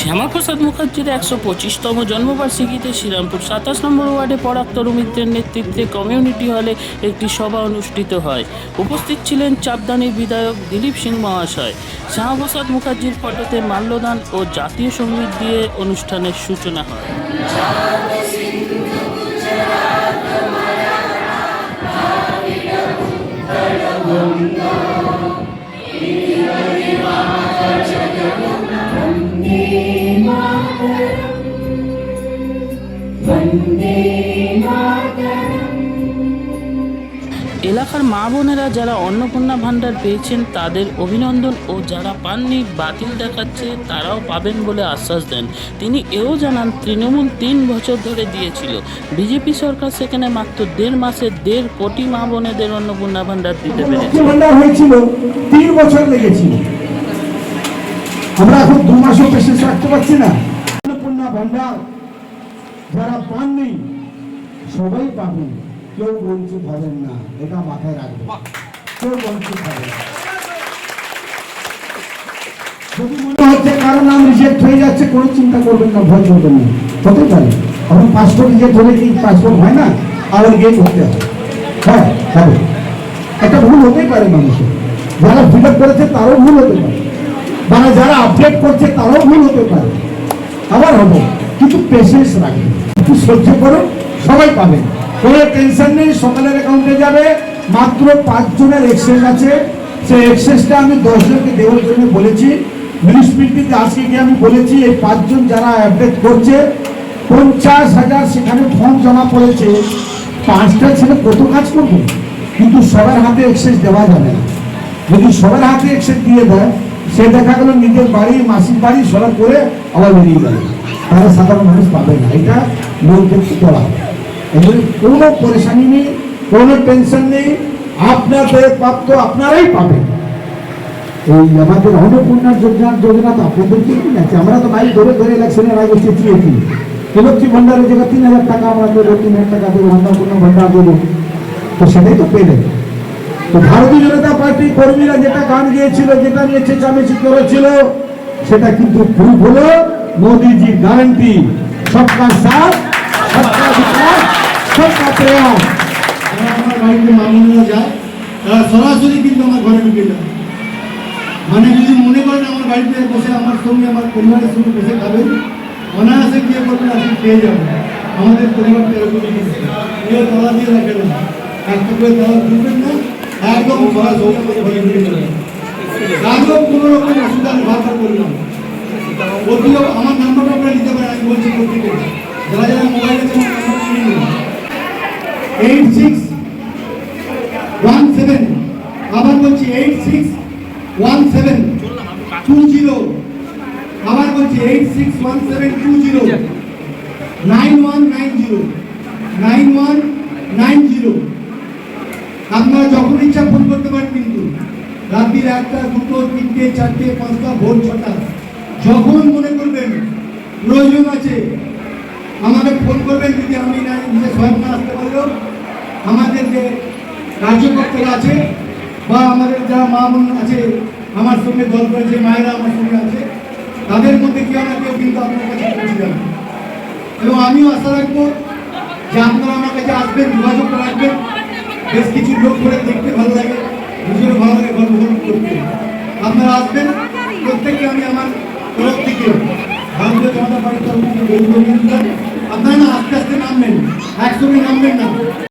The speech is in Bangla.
শ্যামাপ্রসাদ মুখার্জির ১২৫তম জন্মবার্ষিকীতে শ্রীরামপুর ২৭ নম্বর ওয়ার্ডে পরাগ তরুমিত্রের নেতৃত্বে কমিউনিটি হলে একটি সভা অনুষ্ঠিত হয়। উপস্থিত ছিলেন চাপদানির বিধায়ক দিলীপ সিং মহাশয়। শ্যামাপ্রসাদ মুখার্জির ফটোতে মাল্যদান ও জাতীয় সঙ্গীত দিয়ে অনুষ্ঠানের সূচনা হয়। এলাকার মা বোনেরা যারা অন্নপূর্ণা ভাণ্ডার পেয়েছেন তাদের অভিনন্দন ও যারা পাননি বাতিল দেখাচ্ছে তারাও পাবেন বলে আশ্বাস দেন তিনি। এও জানান তৃণমূল ৩ বছর ধরে দিয়েছিল, বিজেপি সরকার সেখানে মাত্র ১.৫ মাসে ১.৫ কোটি মা বোনেদের অন্নপূর্ণা ভাণ্ডার দিতে পেরেছে। হয়েছিল ৩ বছর লেগেছিল, আমরা এখন ২ মাসও পেশেন্স রাখতে পারছি না। অন্নপূর্ণা ভাণ্ডার যারা পাননি সবাই পাবেন, কেউ বঞ্চিত হবেন না, এটা মাথায় রাখবেন, কেউ বঞ্চিত হবে না। যদি মনে হচ্ছে কারো নাম রিজেক্ট হয়ে যাচ্ছে, কোনো চিন্তা করবেন না, ভয় করবেন না, হতে পারে এখন পাসপোর্ট রিজেক্ট হলে কি পাসপোর্ট হয় না, আবার গিয়ে করতে হবে, হ্যাঁ হবে, একটা ভুল হতেই পারে মানুষের, যারা ফিল আপ করেছে তারও ভুল হতে পারে, মানে যারা আপডেট করছে তারও ভুল হতে পারে, আবার হবে, কিন্তু পেশেন্স রাখবেন, একটু সহ্য করো, সবাই পাবেন, কোনো টেনশন নেই। সকালের অ্যাকাউন্টে যাবে, মাত্র ৫ জনের এক্সচেঞ্জ আছে, সেই এক্সচেঞ্জটা আমি ১০ জনকে দেওয়ার জন্য বলেছি। মিউনিসিপ্যালিটিতে আজকে গিয়ে আমি বলেছি এই ৫ জন যারা আপডেট করছে ৫০,০০০ সেখানে ফর্ম জমা পড়েছে, ৫টা ছেলে কত কাজ করবে, কিন্তু সবার হাতে এক্সচেঞ্জ দেওয়া যাবে না। যদি সবার হাতে এক্সচেঞ্জ দিয়ে দেয়, সে দেখা গেল নিজের বাড়ি মাসির বাড়ি সবার করে আবার বেরিয়ে যাবে, তারা সাধারণ মানুষ পাবে না, এটা লোককে করা হবে। কোনো পরেশানি নেই, কোনো টেনশন নেই, আপনাদের প্রাপ্ত আপনারাই পাবেন। এই আমাদের অন্নপূর্ণা যোজনা তো আপনাদেরকে আছে, আমরা তো ভাই ধরে ধরে ইলেকশনের আগে চেঁচিয়েছি, লক্ষ্মী ভান্ডারের জায়গায় ৩,০০০ টাকা আমরা দেবো, ৩,০০০ টাকা দেবো, অন্নপূর্ণা ভান্ডার দেবো, তো সেটাই তো পেলেন। তো ভারতীয় জনতা পার্টির কর্মীরা যেটা গান গিয়েছিল, যেটা নিয়ে চেঁচামেচি করেছিল, সেটা কিন্তু প্রুফ হলো মোদীজির গ্যারান্টি, সবকা সাথ সবকা বিকাশ সবকা প্রয়াস। আমার বাড়িতে মামুনরা যায়, তারা সরাসরি কিন্তু আমার ঘরে ঢুকে যায়, মানে যদি মনে করেন আমার বাড়িতে বসে আমার সঙ্গে আমার পরিবারের সঙ্গে বসে খাবেন, অনায়াসে গিয়ে করবেন, আপনি পেয়ে যাবেন। আমাদের পরিবারটা এরকমই দিচ্ছে, কেউ তালা দিয়ে রাখেন না, একটা করে তালা ঢুকবেন না, একদম সরাসরি আমার ঘরে ঢুকে যাবেন, একদম কোনো রকম অসুবিধা ব্যবহার করলাম। যদিও আমার নাম্বারটা আপনারা নিতে পারেন, আমি বলছি প্রত্যেকে যারা যারা মোবাইল আছে আমার নাম্বারটা নিয়ে নিন, 8617, আবার বলছি 861720, আবার বলছি 861720 9190। আপনারা যখন ইচ্ছা ফোন করতে পারেন, কিন্তু রাত্রির ১টা ২টো ৩টে ৪টে ৫টা ভোর ৬টা যখন মনে করবেন প্রয়োজন আছে আমাকে ফোন করবেন। যদি আমি না নিজে স্বয়ং না আসতে পারলেও আমাদের যে কার্যকর্তারা আছে বা আমাদের যারা মা বোন আছে আমার সঙ্গে দল করেছে, মায়েরা আমার সঙ্গে আছে, তাদের মধ্যে কেউ না কেউ কিন্তু আপনার কাছে পৌঁছে যাবে। এবং আমিও আশা রাখবো যে আপনারা আমার কাছে আসবেন, যোগাযোগ রাখবেন। বেশ কিছু লোক করে দেখতে ভালো লাগে, নিজেরও ভালো লাগে, গল্প করতে। আপনারা আসবেন, প্রত্যেককে আমি আমার তরফ থেকে ভারতীয় জনতা পার্টির তরফ থেকে আপনারা না আস্তে আস্তে নামবেন, একসঙ্গে নামবেন না।